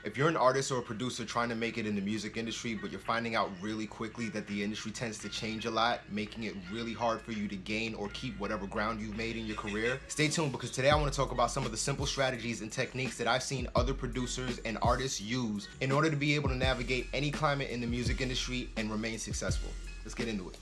If you're an artist or a producer trying to make it in the music industry, but you're finding out really quickly that the industry tends to change a lot, making it really hard for you to gain or keep whatever ground you've made in your career, stay tuned, because today I want to talk about some of the simple strategies and techniques that I've seen other producers and artists use in order to be able to navigate any climate in the music industry and remain successful. Let's get into it.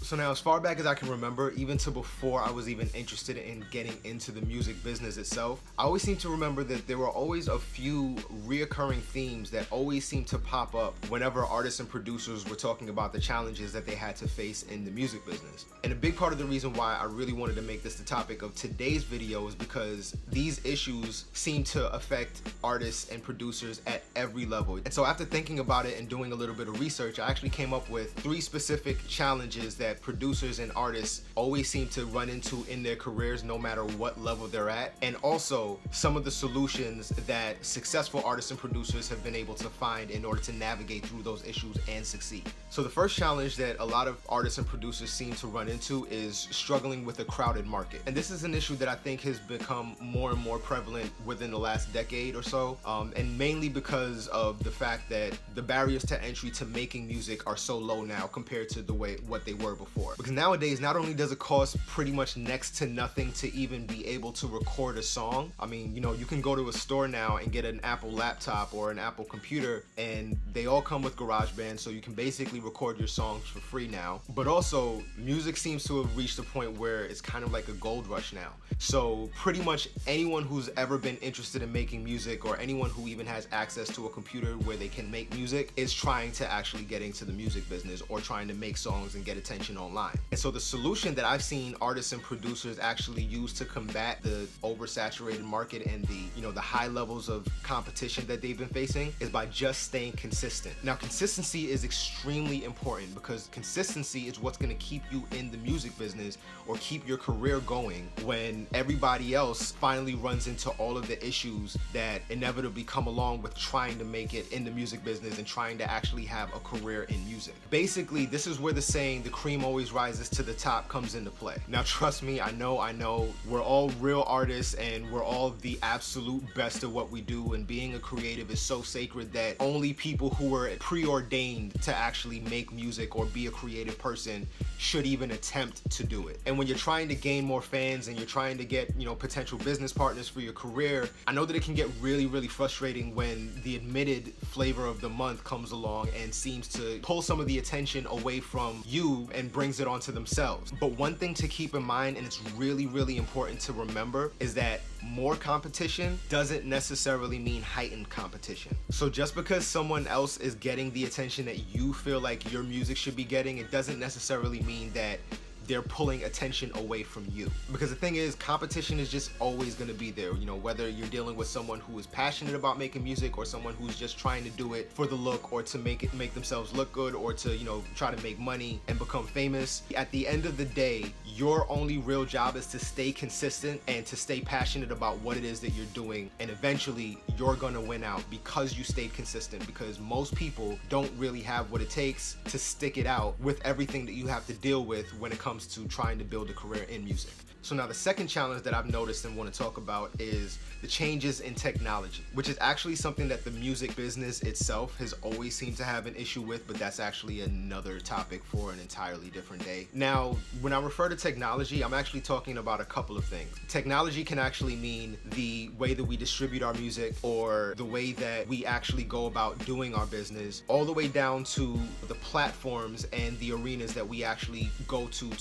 So now, as far back as I can remember, even to before I was even interested in getting into the music business itself, I always seem to remember that there were always a few reoccurring themes that always seemed to pop up whenever artists and producers were talking about the challenges that they had to face in the music business. And a big part of the reason why I really wanted to make this the topic of today's video is because these issues seem to affect artists and producers at every level. And so after thinking about it and doing a little bit of research, I actually came up with 3 specific challenges that producers and artists always seem to run into in their careers, no matter what level they're at, and also some of the solutions that successful artists and producers have been able to find in order to navigate through those issues and succeed. So the first challenge that a lot of artists and producers seem to run into is struggling with a crowded market. And this is an issue that I think has become more and more prevalent within the last decade or so, and mainly because of the fact that the barriers to entry to making music are so low now compared to what they were before. Because nowadays, not only does it cost pretty much next to nothing to even be able to record a song. I mean, you know, you can go to a store now and get an Apple laptop or an Apple computer, and they all come with GarageBand, so you can basically record your songs for free now. But also, music seems to have reached a point where it's kind of like a gold rush now. So pretty much anyone who's ever been interested in making music, or anyone who even has access to a computer where they can make music, is trying to actually get into the music business or trying to make songs and get attention online. And so the solution that I've seen artists and producers actually use to combat the oversaturated market and the high levels of competition that they've been facing is by just staying consistent. Now, consistency is extremely important, because consistency is what's going to keep you in the music business or keep your career going when everybody else finally runs into all of the issues that inevitably come along with trying to make it in the music business and trying to actually have a career in music. Basically, this is where the saying, "the cream always rises to the top," comes into play. Now, trust me, I know, we're all real artists and we're all the absolute best at what we do, and being a creative is so sacred that only people who are preordained to actually make music or be a creative person should even attempt to do it. And when you're trying to gain more fans and you're trying to get, potential business partners for your career, I know that it can get really, really frustrating when the admitted flavor of the month comes along and seems to pull some of the attention away from you and brings it onto themselves. But one thing to keep in mind, and it's really, really important to remember, is that more competition doesn't necessarily mean heightened competition. So just because someone else is getting the attention that you feel like your music should be getting, it doesn't necessarily mean that they're pulling attention away from you. Because the thing is, competition is just always going to be there, whether you're dealing with someone who is passionate about making music or someone who's just trying to do it for the look or to make themselves look good or to, try to make money and become famous. At the end of the day, your only real job is to stay consistent and to stay passionate about what it is that you're doing, and eventually you're gonna win out because you stayed consistent, because most people don't really have what it takes to stick it out with everything that you have to deal with when it comes to trying to build a career in music. So now the second challenge that I've noticed and want to talk about is the changes in technology, which is actually something that the music business itself has always seemed to have an issue with, but that's actually another topic for an entirely different day. Now, when I refer to technology, I'm actually talking about a couple of things. Technology can actually mean the way that we distribute our music or the way that we actually go about doing our business, all the way down to the platforms and the arenas that we actually go to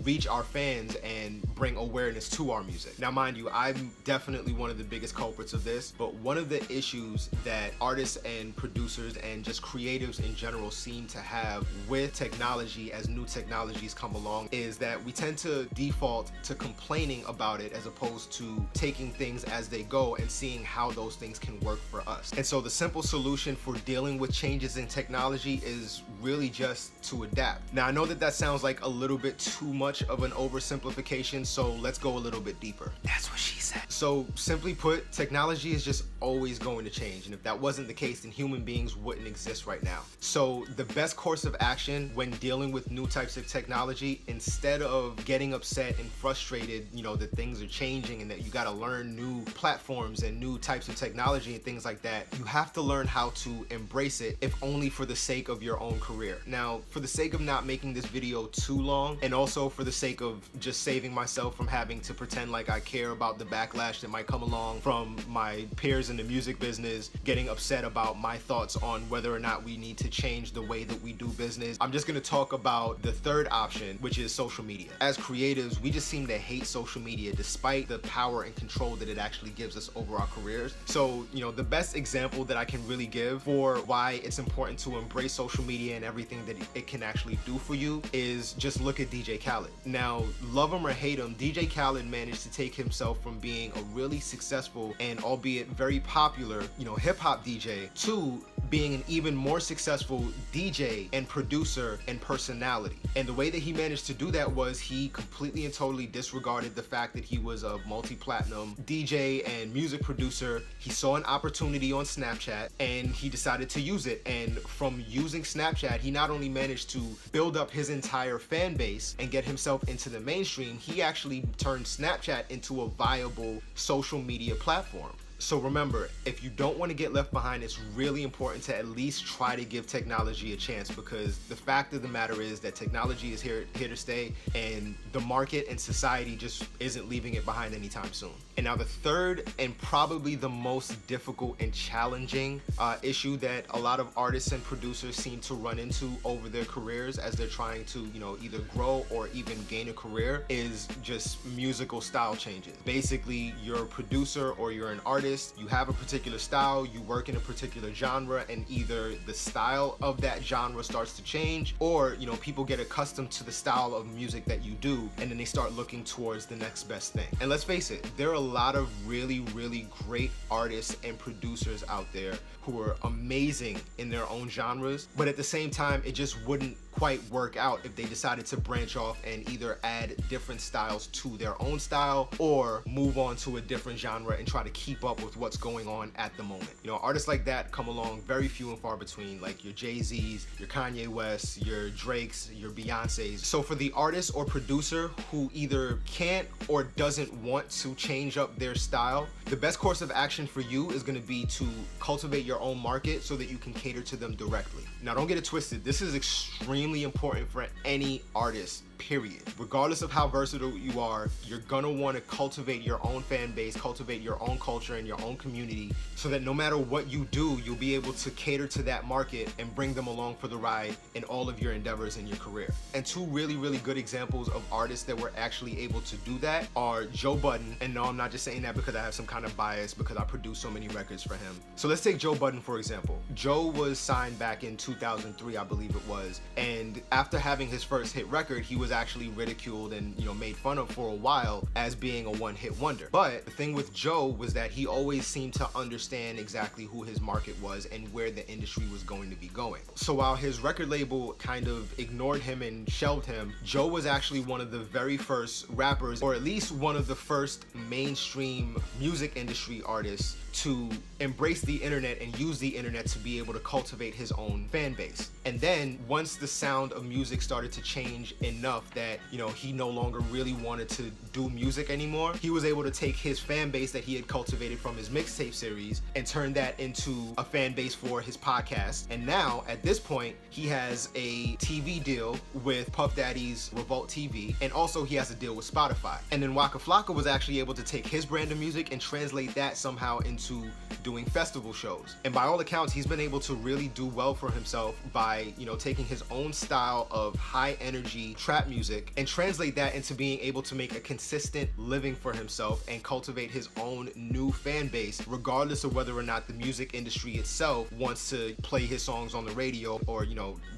reach our fans and bring awareness to our music. Now, mind you, I'm definitely one of the biggest culprits of this, but one of the issues that artists and producers and just creatives in general seem to have with technology as new technologies come along is that we tend to default to complaining about it as opposed to taking things as they go and seeing how those things can work for us. And so the simple solution for dealing with changes in technology is really just to adapt. Now, I know that sounds like a little bit too much of an oversimplification, so So let's go a little bit deeper. That's what she said. So simply put, technology is just always going to change. And if that wasn't the case, then human beings wouldn't exist right now. So the best course of action when dealing with new types of technology, instead of getting upset and frustrated, that things are changing and that you got to learn new platforms and new types of technology and things like that, you have to learn how to embrace it, if only for the sake of your own career. Now, for the sake of not making this video too long, and also for the sake of just saving myself from having to pretend like I care about the backlash that might come along from my peers in the music business getting upset about my thoughts on whether or not we need to change the way that we do business, I'm just gonna talk about the third option, which is social media. As creatives, we just seem to hate social media despite the power and control that it actually gives us over our careers. So, the best example that I can really give for why it's important to embrace social media and everything that it can actually do for you is just look at DJ Khaled. Now, love him or hate him, DJ Khaled managed to take himself from being a really successful and albeit very popular, hip-hop DJ to being an even more successful DJ and producer and personality. And the way that he managed to do that was he completely and totally disregarded the fact that he was a multi-platinum DJ and music producer. He saw an opportunity on Snapchat and he decided to use it. And from using Snapchat, he not only managed to build up his entire fan base and get himself into the mainstream, he actually turned Snapchat into a viable social media platform. So remember, if you don't want to get left behind, it's really important to at least try to give technology a chance, because the fact of the matter is that technology is here to stay, and the market and society just isn't leaving it behind anytime soon. And now the third and probably the most difficult and challenging issue that a lot of artists and producers seem to run into over their careers as they're trying to, either grow or even gain a career is just musical style changes. Basically, you're a producer or you're an artist, you have a particular style, you work in a particular genre, and either the style of that genre starts to change, or people get accustomed to the style of music that you do, and then they start looking towards the next best thing. And let's face it, there are a lot of really great artists and producers out there who are amazing in their own genres, but at the same time, it just wouldn't quite work out if they decided to branch off and either add different styles to their own style or move on to a different genre and try to keep up with what's going on at the moment. Artists like that come along very few and far between, like your Jay-Z's, your Kanye Wests, your Drakes, your Beyoncé's. So for the artist or producer who either can't or doesn't want to change up their style, the best course of action for you is going to be to cultivate your own market so that you can cater to them directly. Now, don't get it twisted. This is extremely important for any artist, period. Regardless of how versatile you are, you're gonna want to cultivate your own fan base, cultivate your own culture and your own community, so that no matter what you do, you'll be able to cater to that market and bring them along for the ride in all of your endeavors in your career. And two really good examples of artists that were actually able to do that are Joe Budden, and no, I'm not just saying that because I have some kind of bias because I produced so many records for him. So let's take Joe Budden for example. Joe was signed back in 2003, I believe it was, and after having his first hit record, he was actually ridiculed and made fun of for a while as being a one-hit wonder. But the thing with Joe was that he always seemed to understand exactly who his market was and where the industry was going to be going. So while his record label kind of ignored him and shelved him, Joe was actually one of the very first rappers, or at least one of the first mainstream music industry artists to embrace the internet and use the internet to be able to cultivate his own fan base. And then once the sound of music started to change enough that he no longer really wanted to do music anymore, he was able to take his fan base that he had cultivated from his mixtape series and turn that into a fan base for his podcast. And now at this point, he has a TV deal with Puff Daddy's Revolt TV, and also he has a deal with Spotify. And then Waka Flocka was actually able to take his brand of music and translate that somehow into doing festival shows. And by all accounts, he's been able to really do well for himself by taking his own style of high energy trap music and translate that into being able to make a consistent living for himself and cultivate his own new fan base, regardless of whether or not the music industry itself wants to play his songs on the radio or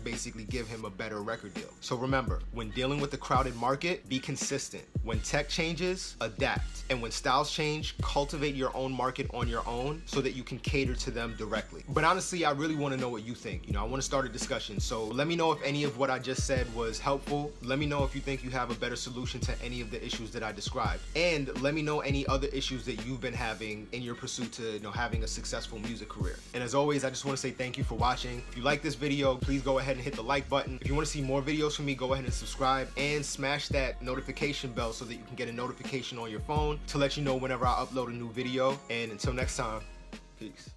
basically give him a better record deal. So remember, when dealing with the crowded market, be consistent. When tech changes, adapt. And when styles change, cultivate your own market on your own so that you can cater to them directly. But honestly, I really want to know what you think. I want to start a discussion. So let me know if any of what I just said was helpful. Let Let me know if you think you have a better solution to any of the issues that I described. And let me know any other issues that you've been having in your pursuit to, having a successful music career. And as always, I just want to say thank you for watching. If you like this video, please go ahead and hit the like button. If you want to see more videos from me, go ahead and subscribe and smash that notification bell so that you can get a notification on your phone to let you know whenever I upload a new video. And until next time, peace.